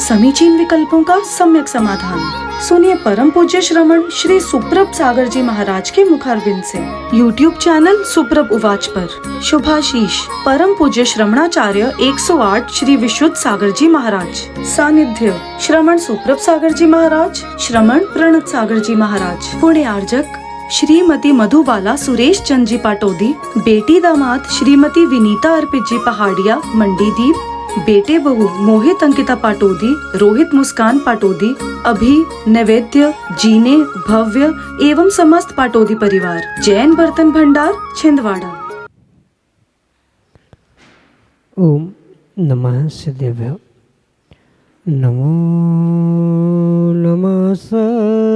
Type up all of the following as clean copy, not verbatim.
समीचीन विकल्पों का सम्यक समाधान। सुनिए परम पूज्य श्रमण श्री सुप्रभ सागर जी महाराज के मुखारबिंद से YouTube चैनल सुप्रभ उवाच पर शुभाशीष परम पूज्य श्रमणाचार्य 108 श्री विशुद्ध सागर जी महाराज। सानिध्य श्रमण सुप्रभ सागर जी महाराज, श्रमण प्रणत सागर जी महाराज। पुण्य आर्जक श्रीमती मधुबाला सुरेश चंद जी पाटोदी, बेटी दामाद श्रीमती विनीता अर्पित जी पहाड़िया मंडीदीप, बेटे बहू मोहित अंकिता पाटोदी, रोहित मुस्कान पाटोदी, अभी नैवेद्य जीने भव्य एवं समस्त पाटोदी परिवार। जैन बर्तन भंडार छिंदवाड़ा। ओम नमः सिद्धेभ्यो। नमो नमः सत्वयंकराय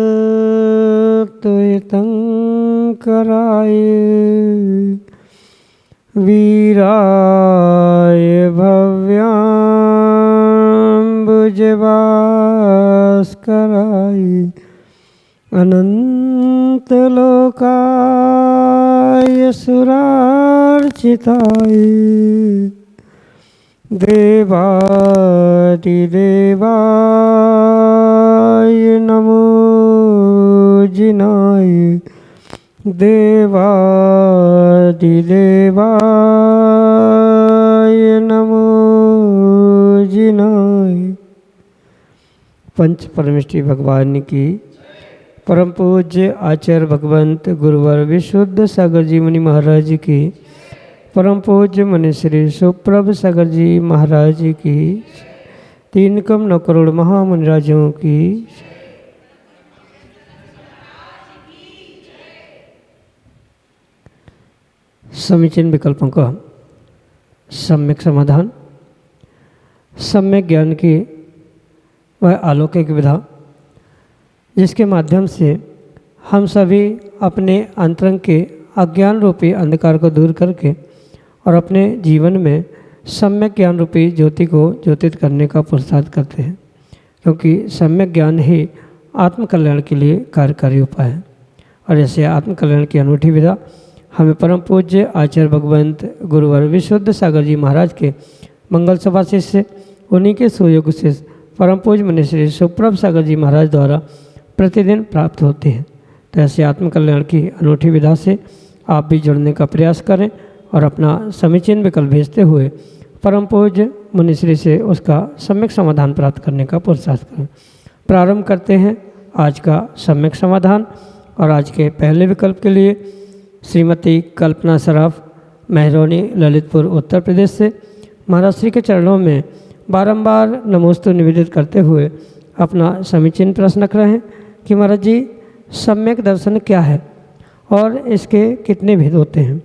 वीराय भव्याम्बुजभास्कराय अनंतलोकाय सुरार्चिताय देवादिदेवाय नमो जिनाय देवादिदेवाय नमो जिनाय। पंच परमेष्टि भगवान की परम पूज्य आचार्य भगवंत गुरुवर विशुद्ध सागर जी मुनि महाराज की, परम पूज्य मुनि श्री सुप्रभ सागर जी महाराज की, 3 कम 9 करोड़ महामुनिराजों की। समीचीन विकल्पों का सम्यक समाधान। सम्यक ज्ञान की वह अलौकिक विधा जिसके माध्यम से हम सभी अपने अंतरंग के अज्ञान रूपी अंधकार को दूर करके और अपने जीवन में सम्यक ज्ञान रूपी ज्योति को ज्योतित करने का पुरुषार्थ करते हैं, क्योंकि सम्यक ज्ञान ही आत्मकल्याण के लिए कार्यकारी उपाय है। और ऐसे आत्मकल्याण की अनूठी विधा हमें परम पूज्य आचार्य भगवंत गुरुवर विशुद्ध सागर जी महाराज के मंगल सभा शिष्य, उन्हीं के सुयोग शिष्य परम पूज्य मुनि श्री सुप्रभ सागर जी महाराज द्वारा प्रतिदिन प्राप्त होते हैं। तो ऐसे आत्मकल्याण की अनूठी विधा से आप भी जुड़ने का प्रयास करें और अपना समीचीन विकल्प भेजते हुए परम पूज्य मुनिश्री से उसका सम्यक समाधान प्राप्त करने का पुरुषार्थ करें। प्रारंभ करते हैं आज का सम्यक समाधान। और आज के पहले विकल्प के लिए श्रीमती कल्पना सराफ, मेहरौनी, ललितपुर, उत्तर प्रदेश से महाराज श्री के चरणों में बारंबार नमोस्तु निवेदित करते हुए अपना समीचीन प्रश्न रख रहे हैं कि महाराज जी, सम्यक दर्शन क्या है और इसके कितने भेद होते हैं,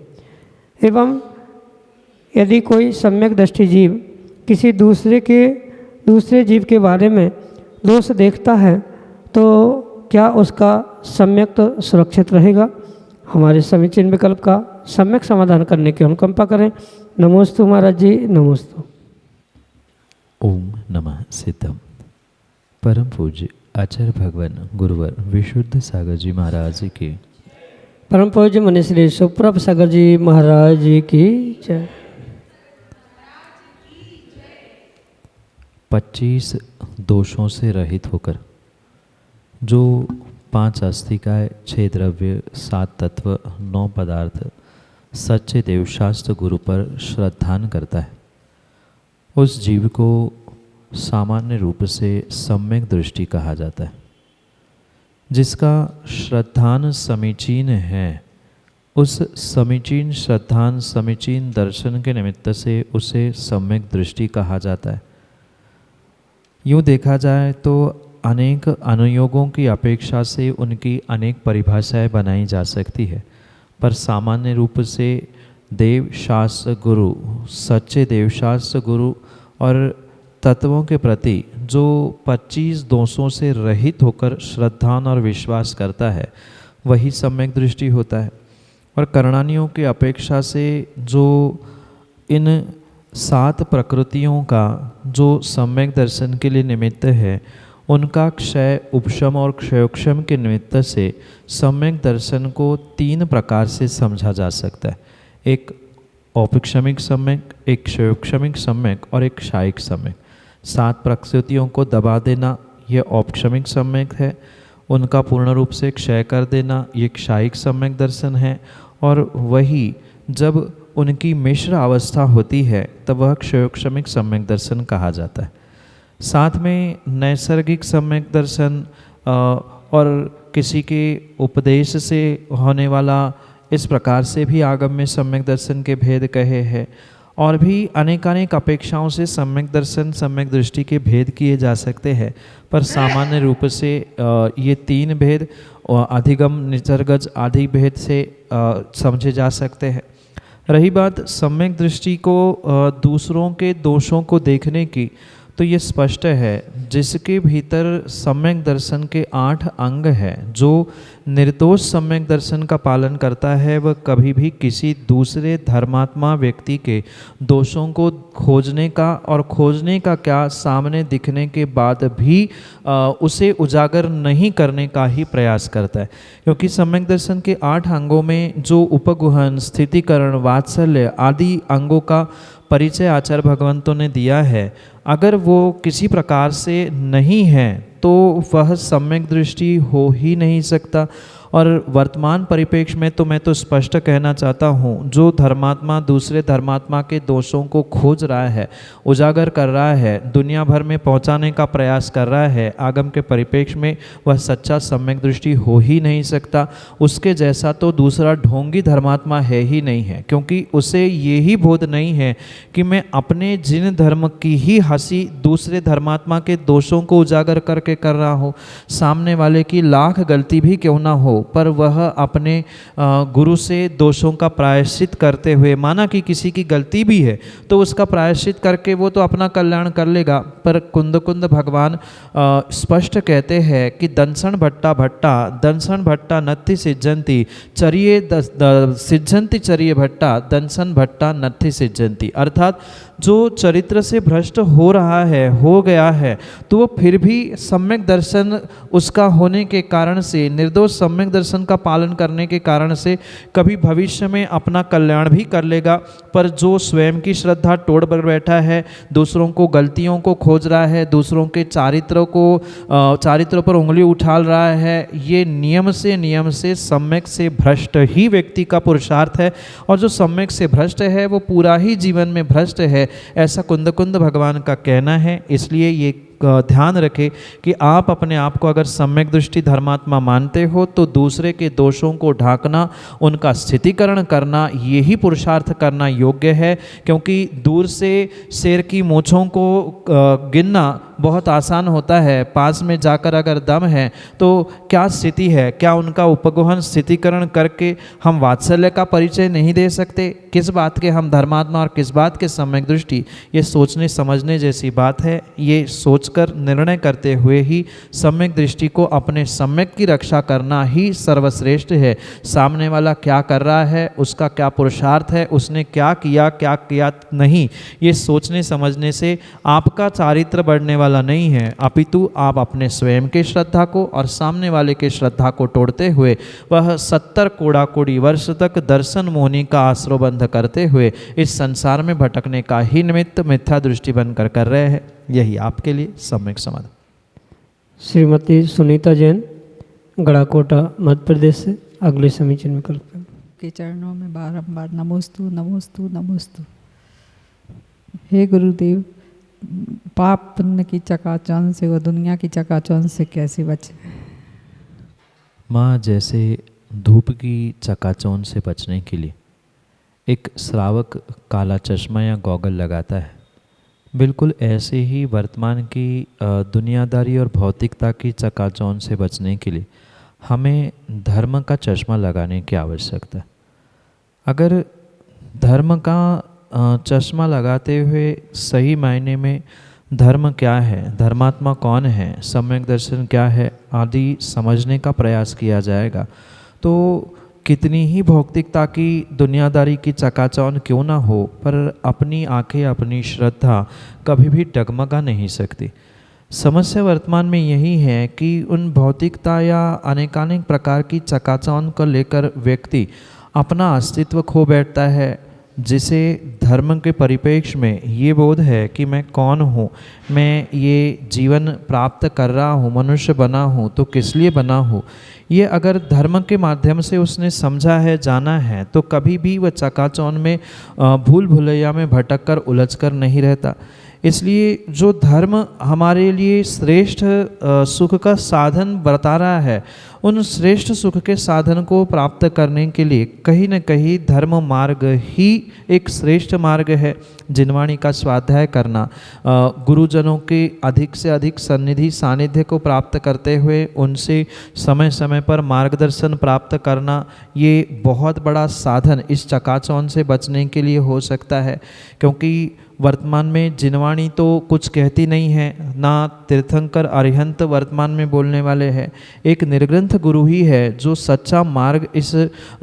एवं यदि कोई सम्यक दृष्टि जीव किसी दूसरे जीव के बारे में दोष देखता है तो क्या उसका सम्यक तो सुरक्षित रहेगा। हमारे समीचीन विकल्प का सम्यक समाधान करने की अनुकंपा करें। नमोस्तु महाराज जी, नमोस्तु। ओम नमः सिद्धम। परम पूज्य आचार्य भगवान गुरुवर विशुद्ध सागर जी महाराज की, परम पूज्य मुनि श्री सुप्रभ सागर जी महाराज की जय। 25 दोषों से रहित होकर जो 5 अस्थिकाय, 6 द्रव्य, 7 तत्व, 9 पदार्थ सच्चे देवशास्त्र गुरु पर श्रद्धान करता है, उस जीव को सामान्य रूप से सम्यक दृष्टि कहा जाता है। जिसका श्रद्धान समीचीन है, उस समीचीन श्रद्धान समीचीन दर्शन के निमित्त से उसे सम्यक दृष्टि कहा जाता है। यूँ देखा जाए तो अनेक अनुयोगों की अपेक्षा से उनकी अनेक परिभाषाएं बनाई जा सकती है, पर सामान्य रूप से देवशास्त्र गुरु, सच्चे देवशास्त्र गुरु और तत्वों के प्रति जो 25 दोषों से रहित होकर श्रद्धान और विश्वास करता है, वही सम्यक दृष्टि होता है। और करणानियों की अपेक्षा से जो इन 7 प्रकृतियों का जो सम्यक दर्शन के लिए निमित्त है, उनका क्षय उपशम और क्षयोक्षम के निमित्त से सम्यक दर्शन को 3 प्रकार से समझा जा सकता है। एक औपक्षमिक सम्यक, एक क्षयोक्षमिक सम्यक और एक क्षायिक सम्यक। सात प्रकृतियों को दबा देना ये औपक्षमिक सम्यक है, उनका पूर्ण रूप से क्षय कर देना ये क्षायिक सम्यक दर्शन है, और वही जब उनकी मिश्र अवस्था होती है तब वह क्षयोक्षमिक सम्यक दर्शन कहा जाता है। साथ में नैसर्गिक सम्यक दर्शन और किसी के उपदेश से होने वाला, इस प्रकार से भी आगम में सम्यक दर्शन के भेद कहे हैं, और भी अनेकानेक अपेक्षाओं से सम्यक दर्शन सम्यक दृष्टि के भेद किए जा सकते हैं। पर सामान्य रूप से ये तीन भेद अधिगम निसर्गज आदि भेद से समझे जा सकते हैं। रही बात सम्यक दृष्टि को दूसरों के दोषों को देखने की, तो ये स्पष्ट है जिसके भीतर सम्यक दर्शन के 8 अंग हैं, जो निर्दोष सम्यक दर्शन का पालन करता है, वह कभी भी किसी दूसरे धर्मात्मा व्यक्ति के दोषों को खोजने का, और खोजने का क्या, सामने दिखने के बाद भी उसे उजागर नहीं करने का ही प्रयास करता है। क्योंकि सम्यक दर्शन के 8 अंगों में जो उपगुहन, स्थितिकरण, वात्सल्य आदि अंगों का परिचय आचार्य भगवंतों ने दिया है, अगर वो किसी प्रकार से नहीं है तो वह सम्यक दृष्टि हो ही नहीं सकता। और वर्तमान परिप्रेक्ष्य में तो मैं तो स्पष्ट कहना चाहता हूँ, जो धर्मात्मा दूसरे धर्मात्मा के दोषों को खोज रहा है, उजागर कर रहा है, दुनिया भर में पहुँचाने का प्रयास कर रहा है, आगम के परिप्रेक्ष्य में वह सच्चा सम्यक दृष्टि हो ही नहीं सकता। उसके जैसा तो दूसरा ढोंगी धर्मात्मा है ही नहीं है, क्योंकि उसे ये ही बोध नहीं है कि मैं अपने जिन धर्म की ही हंसी दूसरे धर्मात्मा के दोषों को उजागर करके कर रहा हूँ। सामने वाले की लाख गलती भी क्यों ना हो, पर वह अपने गुरु से दोषों का प्रायश्चित करते हुए, माना कि किसी की गलती भी है तो उसका प्रायश्चित करके वो तो अपना कल्याण कर लेगा। पर कुंद भगवान स्पष्ट कहते हैं कि दंसन भट्टा नत्थि सिज्जंती चरिये सिज्जंती चरिये भट्टा दंसन भट्टा नत्थि सिज्जंती। अर्थात जो चरित्र से भ्रष्ट हो रहा है, हो गया है, तो वो फिर भी सम्यक दर्शन उसका होने के कारण से, निर्दोष सम्यक दर्शन का पालन करने के कारण से कभी भविष्य में अपना कल्याण भी कर लेगा। पर जो स्वयं की श्रद्धा तोड़ कर बैठा है, दूसरों को गलतियों को खोज रहा है, दूसरों के चारित्रों पर उंगली उछाल रहा है, ये नियम से सम्यक से भ्रष्ट ही व्यक्ति का पुरुषार्थ है। और जो सम्यक से भ्रष्ट है वो पूरा ही जीवन में भ्रष्ट है, ऐसा कुंद भगवान का कहना है। इसलिए ये ध्यान रखें कि आप अपने आप को अगर सम्यक दृष्टि धर्मात्मा मानते हो तो दूसरे के दोषों को ढांकना, उनका स्थितिकरण करना, यही पुरुषार्थ करना योग्य है। क्योंकि दूर से शेर की मूँछों को गिनना बहुत आसान होता है, पास में जाकर अगर दम है तो क्या स्थिति है, क्या उनका उपगोहन स्थितिकरण करके हम वात्सल्य का परिचय नहीं दे सकते? किस बात के हम धर्मात्मा और किस बात के सम्यक दृष्टि, ये सोचने समझने जैसी बात है। ये सोचकर निर्णय करते हुए ही सम्यक दृष्टि को, अपने सम्यक की रक्षा करना ही सर्वश्रेष्ठ है। सामने वाला क्या कर रहा है, उसका क्या पुरुषार्थ है, उसने क्या किया नहीं, ये सोचने समझने से आपका चारित्र बढ़ने वाला नहीं है, अपितु आप अपने स्वयं के श्रद्धा को और सामने वाले के श्रद्धा को तोड़ते हुए वह 70 कोड़ी वर्ष तक दर्शन मोहनी का आश्रय करते हुए इस संसार में भटकने का ही निमित्त मिथ्या दृष्टि बनकर कर रहे हैं। यही आपके लिए सम्यक समाधान। श्रीमती सुनीता जैन, गड़ाकोटा, मध्य प्रदेश से अगले समीचीन विकल्प के चरणों में बारंबार नमोस्तु नमोस्तु नमोस्तु। हे गुरुदेव, पाप पुण्य की चकाचौंध से व दुनिया की चकाचौंध से कैसे बचे? माँ, जैसे धूप की चकाचौंध से बचने के लिए एक श्रावक काला चश्मा या गॉगल लगाता है, बिल्कुल ऐसे ही वर्तमान की दुनियादारी और भौतिकता की चकाचौंध से बचने के लिए हमें धर्म का चश्मा लगाने की आवश्यकता है। अगर धर्म का चश्मा लगाते हुए सही मायने में धर्म क्या है, धर्मात्मा कौन है, सम्यक दर्शन क्या है आदि समझने का प्रयास किया जाएगा, तो कितनी ही भौतिकता की दुनियादारी की चकाचौंध क्यों ना हो, पर अपनी आंखें, अपनी श्रद्धा कभी भी डगमगा नहीं सकती। समस्या वर्तमान में यही है कि उन भौतिकता या अनेकानेक प्रकार की चकाचौंध को लेकर व्यक्ति अपना अस्तित्व खो बैठता है, जिसे धर्म के परिप्रेक्ष्य में ये बोध है कि मैं कौन हूँ, मैं ये जीवन प्राप्त कर रहा हूँ, मनुष्य बना हूँ तो किस लिए बना हूँ, ये अगर धर्म के माध्यम से उसने समझा है, जाना है, तो कभी भी वह चकाचौंध में भूल भुलैया में भटक कर उलझ कर नहीं रहता। इसलिए जो धर्म हमारे लिए श्रेष्ठ सुख का साधन बता रहा है, उन श्रेष्ठ सुख के साधन को प्राप्त करने के लिए कहीं न कहीं धर्म मार्ग ही एक श्रेष्ठ मार्ग है। जिनवाणी का स्वाध्याय करना, गुरुजनों के अधिक से अधिक सन्निधि सानिध्य को प्राप्त करते हुए उनसे समय समय पर मार्गदर्शन प्राप्त करना, ये बहुत बड़ा साधन इस चकाचौंध से बचने के लिए हो सकता है। क्योंकि वर्तमान में जिनवाणी तो कुछ कहती नहीं है, ना तीर्थंकर अरिहंत वर्तमान में बोलने वाले हैं। एक निर्ग्रंथ गुरु ही है जो सच्चा मार्ग इस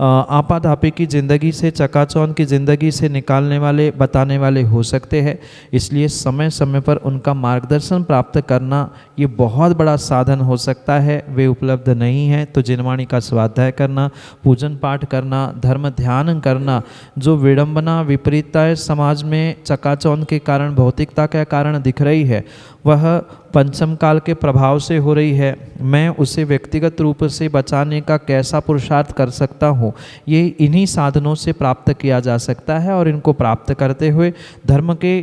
आपाधापी की ज़िंदगी से, चकाचौंध की ज़िंदगी से निकालने वाले, बताने वाले हो सकते हैं। इसलिए समय समय पर उनका मार्गदर्शन प्राप्त करना ये बहुत बड़ा साधन हो सकता है। वे उपलब्ध नहीं हैं तो जिनवाणी का स्वाध्याय करना, पूजन पाठ करना, धर्म ध्यान करना, जो विडंबना विपरीतताएं समाज में चकाचौंध के कारण, भौतिकता के कारण दिख रही है, वह पंचम काल के प्रभाव से हो रही है। मैं उसे व्यक्तिगत रूप से बचाने का कैसा पुरुषार्थ कर सकता हूँ, ये इन्हीं साधनों से प्राप्त किया जा सकता है। और इनको प्राप्त करते हुए धर्म के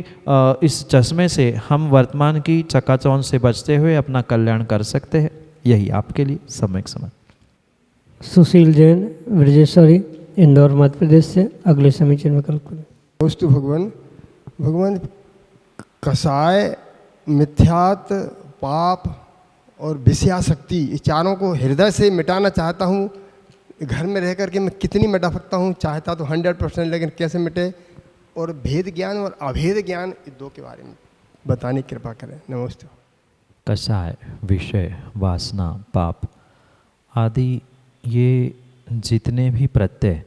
इस चश्मे से हम वर्तमान की चकाचौंध से बचते हुए अपना कल्याण कर सकते हैं। यही आपके लिए सम्यक समय। सुशील जैन, ब्रजेश्वरी, इंदौर, मध्य प्रदेश से अगले समीचीन विकल्प करें। दोस्तों, भगवान कसाय, मिथ्यात, पाप और विषयाशक्ति, इस चारों को हृदय से मिटाना चाहता हूँ। घर में रह करके मैं कितनी मिटा सकता हूँ, चाहता तो 100%, लेकिन कैसे मिटे, और भेद ज्ञान और अभेद ज्ञान, इस दो के बारे में बताने की कृपा करें। नमस्ते। कसाय, विषय, वासना, पाप आदि, ये जितने भी प्रत्यय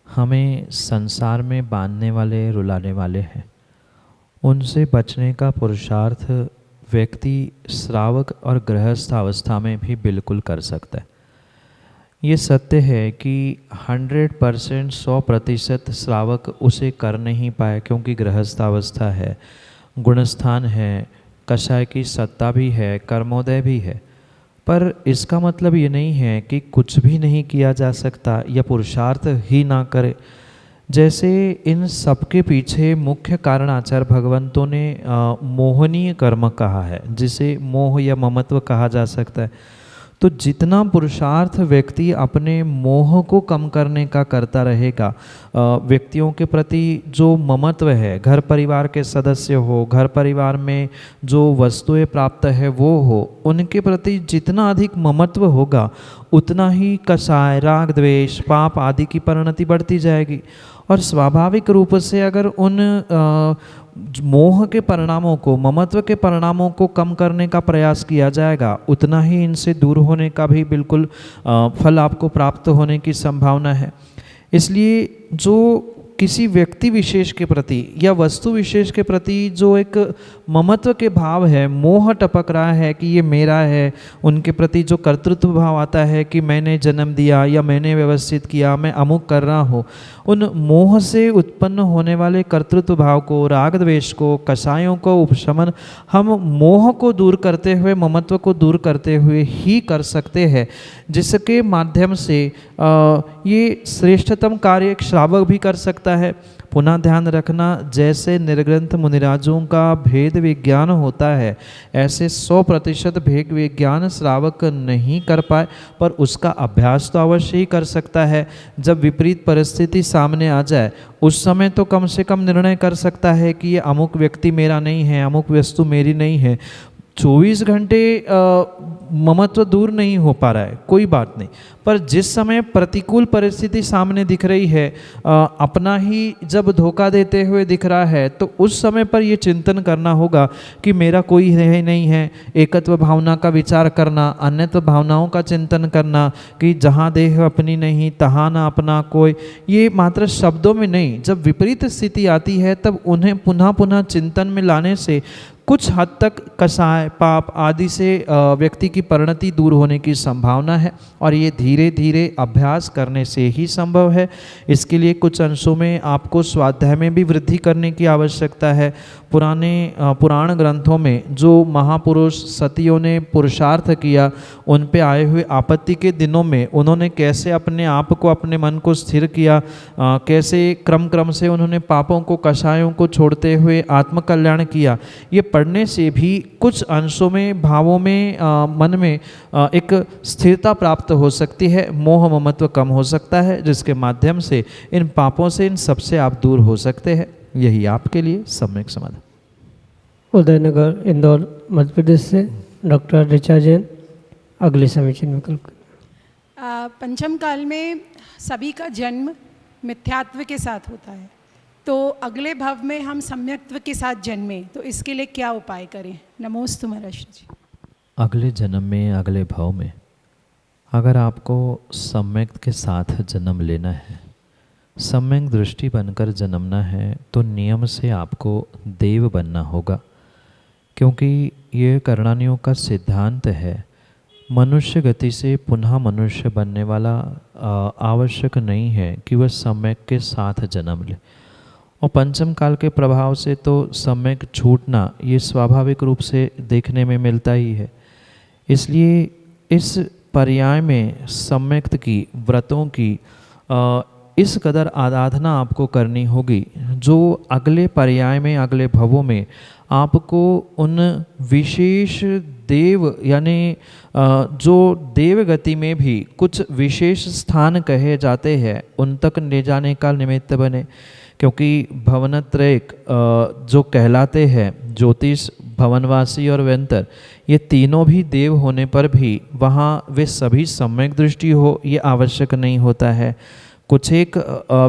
हमें संसार में बांधने वाले, रुलाने वाले हैं, उनसे बचने का पुरुषार्थ व्यक्ति श्रावक और गृहस्थ अवस्था में भी बिल्कुल कर सकता है। ये सत्य है कि 100%, 100% श्रावक उसे कर नहीं पाए, क्योंकि गृहस्थ अवस्था है, गुणस्थान है, कषाय की सत्ता भी है, कर्मोदय भी है। पर इसका मतलब ये नहीं है कि कुछ भी नहीं किया जा सकता या पुरुषार्थ ही ना करे। जैसे इन सबके पीछे मुख्य कारण आचार्य भगवंतों ने मोहनीय कर्म कहा है, जिसे मोह या ममत्व कहा जा सकता है। तो जितना पुरुषार्थ व्यक्ति अपने मोह को कम करने का करता रहेगा, व्यक्तियों के प्रति जो ममत्व है, घर परिवार के सदस्य हो, घर परिवार में जो वस्तुएं प्राप्त है वो हो, उनके प्रति जितना अधिक ममत्व होगा, उतना ही कषाय, राग, द्वेष, पाप आदि की परिणति बढ़ती जाएगी। और स्वाभाविक रूप से अगर उन मोह के परिणामों को, ममत्व के परिणामों को कम करने का प्रयास किया जाएगा, उतना ही इनसे दूर होने का भी बिल्कुल फल आपको प्राप्त होने की संभावना है। इसलिए जो किसी व्यक्ति विशेष के प्रति या वस्तु विशेष के प्रति जो एक ममत्व के भाव है, मोह टपक रहा है कि ये मेरा है, उनके प्रति जो कर्तृत्व भाव आता है कि मैंने जन्म दिया या मैंने व्यवस्थित किया, मैं अमुक कर रहा हूँ, उन मोह से उत्पन्न होने वाले कर्तृत्व भाव को, राग द्वेष को, कषायों को उपशमन हम मोह को दूर करते हुए, ममत्व को दूर करते हुए ही कर सकते हैं, जिसके माध्यम से ये श्रेष्ठतम कार्य एक श्रावक भी कर सकता है। पुनः ध्यान रखना, जैसे निर्ग्रंथ मुनिराजों का भेद विज्ञान होता है, ऐसे 100% भेद विज्ञान श्रावक नहीं कर पाए, पर उसका अभ्यास तो अवश्य ही कर सकता है। जब विपरीत परिस्थिति सामने आ जाए, उस समय तो कम से कम निर्णय कर सकता है कि ये अमुक व्यक्ति मेरा नहीं है, अमुक वस्तु मेरी नहीं है। 24 घंटे ममत्व दूर नहीं हो पा रहा है, कोई बात नहीं, पर जिस समय प्रतिकूल परिस्थिति सामने दिख रही है, अपना ही जब धोखा देते हुए दिख रहा है, तो उस समय पर ये चिंतन करना होगा कि मेरा कोई है नहीं है। एकत्व भावना का विचार करना, अन्यत्व भावनाओं का चिंतन करना कि जहाँ देह अपनी नहीं तहाँ ना अपना कोई, ये मात्र शब्दों में नहीं, जब विपरीत स्थिति आती है तब उन्हें पुनः पुनः चिंतन में लाने से कुछ हद तक कसाय पाप आदि से व्यक्ति की परिणति दूर होने की संभावना है और ये धीरे धीरे अभ्यास करने से ही संभव है। इसके लिए कुछ अंशों में आपको स्वाध्याय में भी वृद्धि करने की आवश्यकता है। पुराण ग्रंथों में जो महापुरुष सतियों ने पुरुषार्थ किया, उन पे आए हुए आपत्ति के दिनों में उन्होंने कैसे अपने आप को, अपने मन को स्थिर किया, कैसे क्रम से उन्होंने पापों को, कषायों को छोड़ते हुए आत्मकल्याण किया, ये पढ़ने से भी कुछ अंशों में, भावों में, मन में एक स्थिरता प्राप्त हो सकती है। मोह ममत्व कम हो सकता है, जिसके माध्यम से इन पापों से, इन सबसे आप दूर हो सकते हैं। यही आपके लिए सम्यक समाधान। उदयनगर इंदौर मध्य प्रदेश से डॉक्टर ऋचा जैन अगले समीचीन विकल्प। पंचम काल में सभी का जन्म मिथ्यात्व के साथ होता है, तो अगले भव में हम सम्यक्त्व के साथ जन्में, तो इसके लिए क्या उपाय करें? नमोस्तु महाराज जी। अगले जन्म में, अगले भाव में अगर आपको सम्यक के साथ जन्म लेना है, सम्यक दृष्टि बनकर जन्मना है, तो नियम से आपको देव बनना होगा, क्योंकि ये करणानियों का सिद्धांत है। मनुष्य गति से पुनः मनुष्य बनने वाला आवश्यक नहीं है कि वह सम्यक के साथ जन्म ले। और पंचम काल के प्रभाव से तो सम्यक छूटना ये स्वाभाविक रूप से देखने में मिलता ही है। इसलिए इस पर्याय में सम्यक्त की, व्रतों की इस कदर आराधना आपको करनी होगी, जो अगले पर्याय में, अगले भवों में आपको उन विशेष देव, यानी जो देव गति में भी कुछ विशेष स्थान कहे जाते हैं, उन तक ले जाने का निमित्त बने। क्योंकि भवनत्रयक जो कहलाते हैं, ज्योतिष, भवनवासी और व्यंतर, ये तीनों भी देव होने पर भी वहाँ वे सभी सम्यक दृष्टि हो, ये आवश्यक नहीं होता है। कुछ एक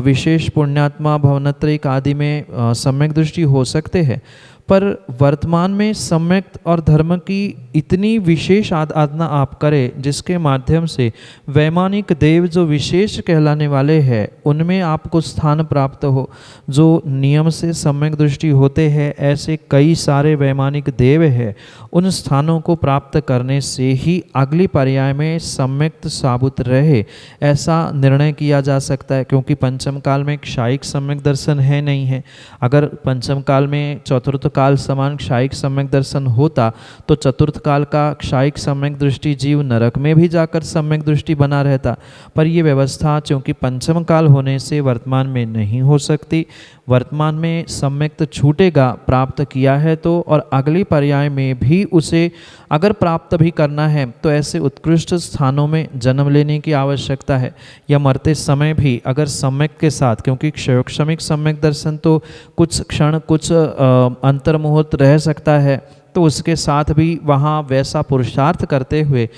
विशेष पुण्यात्मा भवनत्रयिक आदि में सम्यक दृष्टि हो सकते हैं, पर वर्तमान में सम्यक और धर्म की इतनी विशेष आराधना आप करें जिसके माध्यम से वैमानिक देव जो विशेष कहलाने वाले हैं उनमें आपको स्थान प्राप्त हो। जो नियम से सम्यक दृष्टि होते हैं, ऐसे कई सारे वैमानिक देव हैं, उन स्थानों को प्राप्त करने से ही अगली पर्याय में सम्यक साबुत रहे, ऐसा निर्णय किया जा सकता है। क्योंकि पंचम काल में क्षायिक सम्यक दर्शन है नहीं है। अगर पंचम काल में चतुर्थ काल समान क्षायिक सम्यक दर्शन होता तो चतुर्थ काल का क्षायिक सम्यक दृष्टि जीव नरक में भी जाकर सम्यक दृष्टि बना रहता। पर यह व्यवस्था चूंकि पंचम काल होने से वर्तमान में नहीं हो सकती। वर्तमान में सम्यक छूटेगा, प्राप्त किया है तो, और अगली पर्याय में भी उसे अगर प्राप्त भी करना है तो ऐसे उत्कृष्ट स्थानों में जन्म लेने की आवश्यकता है। या मरते समय भी अगर सम्यक के साथ, क्योंकि क्षयोक्षमिक सम्यक दर्शन तो कुछ क्षण, कुछ अंतर्मुहूर्त रह सकता है, तो उसके साथ भी वहाँ वैसा पुरुषार्थ करते हुए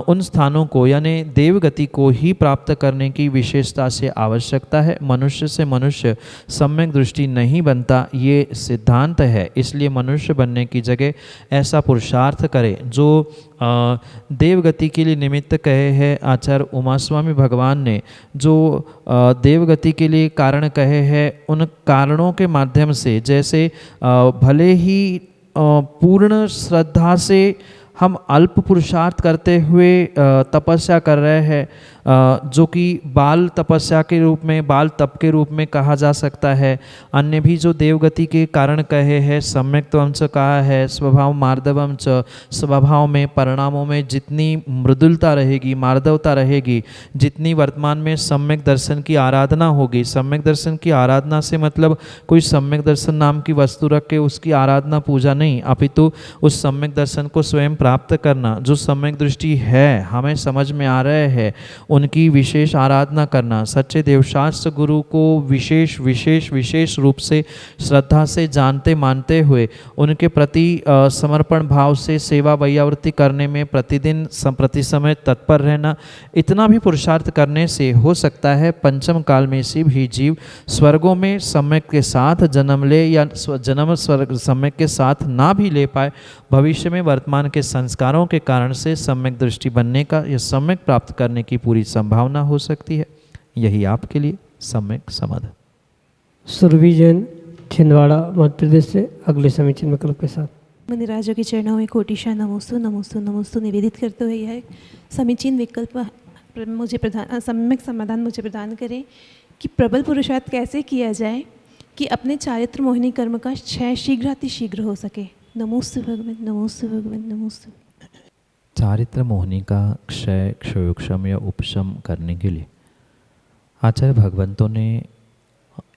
उन स्थानों को, यानी देवगति को ही प्राप्त करने की विशेषता से आवश्यकता है। मनुष्य से मनुष्य सम्यक दृष्टि नहीं बनता, ये सिद्धांत है। इसलिए मनुष्य बनने की जगह ऐसा पुरुषार्थ करे जो देवगति के लिए निमित्त कहे हैं। आचार्य उमास्वामी भगवान ने जो देवगति के लिए कारण कहे हैं, उन कारणों के माध्यम से, जैसे भले ही पूर्ण श्रद्धा से हम अल्प पुरुषार्थ करते हुए तपस्या कर रहे हैं, जो कि बाल तपस्या के रूप में, बाल तप के रूप में कहा जा सकता है। अन्य भी जो देवगति के कारण कहे हैं, सम्यक्त्वं च कहा है, स्वभाव मार्दवम च, स्वभाव में, परिणामों में जितनी मृदुलता रहेगी, मार्दवता रहेगी, जितनी वर्तमान में सम्यक दर्शन की आराधना होगी। सम्यक दर्शन की आराधना से मतलब कोई सम्यक दर्शन नाम की वस्तु रख के उसकी आराधना पूजा नहीं, अपितु उस सम्यक दर्शन को स्वयं प्राप्त करना। जो सम्यक दृष्टि है, हमें समझ में आ रहे हैं, उनकी विशेष आराधना करना। सच्चे देवशास्त्र गुरु को विशेष विशेष विशेष रूप से श्रद्धा से जानते मानते हुए उनके प्रति समर्पण भाव से सेवा वैयावृत्ति करने में प्रतिदिन प्रति समय तत्पर रहना। इतना भी पुरुषार्थ करने से हो सकता है पंचम काल में से भी जीव स्वर्गों में सम्यक के साथ जन्म ले, या जन्म स्वर्ग सम्यक के साथ ना भी ले पाए। भविष्य में वर्तमान के संस्कारों के कारण से सम्यक दृष्टि बनने का या सम्यक प्राप्त करने की पूरी संभावना हो सकती है। यही आपके लिए सम्यक समाधान। सुरभि जैन छिंदवाड़ा मध्य प्रदेश से अगले समीचीन विकल्प के साथ। मुनिराजों के चरणों में कोटिशा नमोस्तु नमोस्तु नमोस्तु निवेदित करते हुए यह समीचीन विकल्प मुझे सम्यक समाधान मुझे प्रदान करें कि प्रबल पुरुषार्थ कैसे किया जाए कि अपने चारित्र मोहिनी कर्म का क्षय शीघ्रातिशीघ्र हो सके। नमोस्तु भगवान, नमोस्तु भगवान, नमोस्तु। चारित्र मोहिनी का क्षय क्षयोक्षम या उपशम करने के लिए आचार्य भगवंतों ने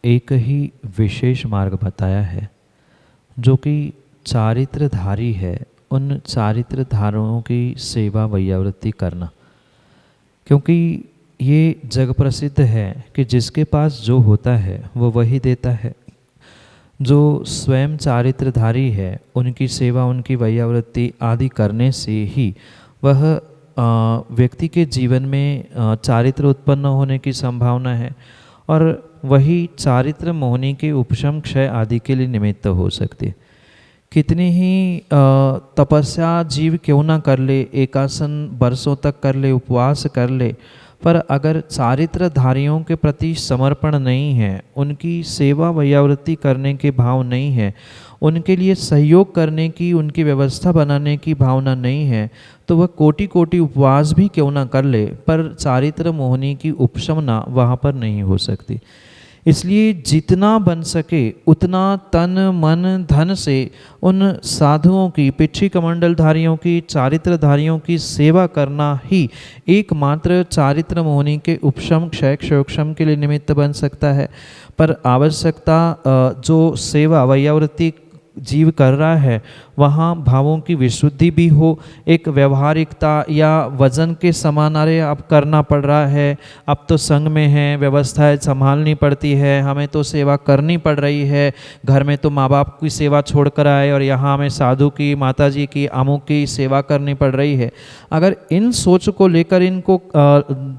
एक ही विशेष मार्ग बताया है, जो कि चारित्रधारी है। उन चारित्रधारियों की सेवा वैयावृत्ति करना, क्योंकि ये जग प्रसिद्ध है कि जिसके पास जो होता है वो वही देता है। जो स्वयं चारित्रधारी है उनकी सेवा, उनकी वैयावृत्ति आदि करने से ही वह व्यक्ति के जीवन में चारित्र उत्पन्न होने की संभावना है और वही चारित्र मोहिनी के उपशम क्षय आदि के लिए निमित्त हो सकती है। कितनी ही तपस्या जीव क्यों ना कर ले, एकासन वर्षों तक कर ले, उपवास कर ले, पर अगर चारित्रधारियों के प्रति समर्पण नहीं है, उनकी सेवा वैयावृत्ति करने के भाव नहीं है, उनके लिए सहयोग करने की, उनकी व्यवस्था बनाने की भावना नहीं है, तो वह कोटि कोटि उपवास भी क्यों ना कर ले, पर चारित्र मोहिनी की उपशमना वहाँ पर नहीं हो सकती। इसलिए जितना बन सके उतना तन मन धन से उन साधुओं की, पिछी कमंडलधारियों की, चारित्रधारियों की सेवा करना ही एकमात्र चारित्र मोहिनी के उपशम क्षय क्षयोक्षम के लिए निमित्त बन सकता है। पर आवश्यकता जो सेवा वैयावृत्ति जीव कर रहा है वहाँ भावों की विशुद्धि भी हो, एक व्यवहारिकता या वजन के समान, अरे अब करना पड़ रहा है, अब तो संग में है, व्यवस्थाएं संभालनी पड़ती है, हमें तो सेवा करनी पड़ रही है, घर में तो माँ बाप की सेवा छोड़कर आए और यहाँ हमें साधु की, माता जी की, अमुक की सेवा करनी पड़ रही है। अगर इन सोच को लेकर, इनको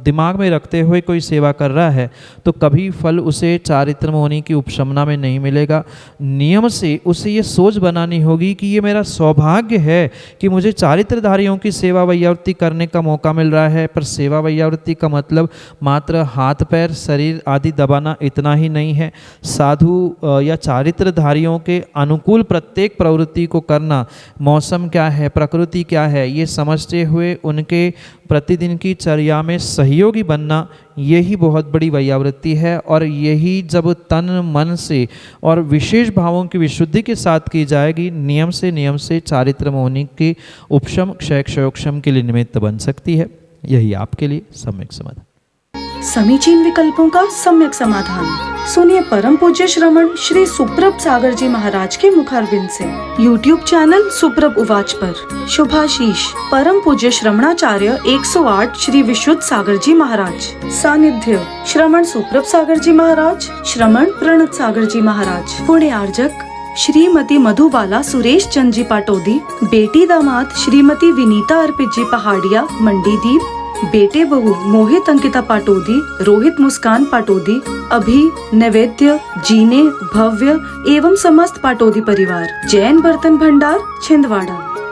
दिमाग में रखते हुए कोई सेवा कर रहा है तो कभी फल उसे चारित्र मोहिनी की उपशमना में नहीं मिलेगा। नियम से उसे ये सोच बनानी होगी कि ये मेरा सौभाग्य है कि मुझे चारित्रधारियों की सेवा वैयावृत्ति करने का मौका मिल रहा है। पर सेवा वैयावृत्ति का मतलब मात्र हाथ पैर शरीर आदि दबाना इतना ही नहीं है। साधु या चारित्रधारियों के अनुकूल प्रत्येक प्रवृत्ति को करना, मौसम क्या है, प्रकृति क्या है, ये समझते हुए उनके प्रतिदिन की चर्या में सहयोगी बनना, यही बहुत बड़ी वैयावृत्ति है। और यही जब तन मन से और विशेष भावों की विशुद्धि के साथ की जाएगी, नियम से चारित्र मोहिनी के उपशम क्षय क्षयोक्षम के लिए निमित्त बन सकती है। यही आपके लिए सम्यक समाधान। समीचीन विकल्पों का सम्यक समाधान सुनिए परम पूज्य श्रमण श्री सुप्रभ सागर जी महाराज के मुखारविंद से। YouTube चैनल सुप्रभ उवाच पर शुभाशीष परम पूज्य श्रमणाचार्य 108 श्री विशुद्ध सागर जी महाराज। सानिध्य श्रमण सुप्रभ सागर जी महाराज, श्रमण प्रणत सागर जी महाराज। पुण्य आर्जक श्रीमती मधुबाला सुरेश चंद जी पाटोदी, बेटी दामाद श्रीमती विनीता अर्पित जी पहाड़िया मंडीदीप, बेटे बहू मोहित अंकिता पाटोदी, रोहित मुस्कान पाटोदी, अभी नैवेद्य जीने भव्य एवं समस्त पाटोदी परिवार, जैन बर्तन भंडार छिंदवाड़ा।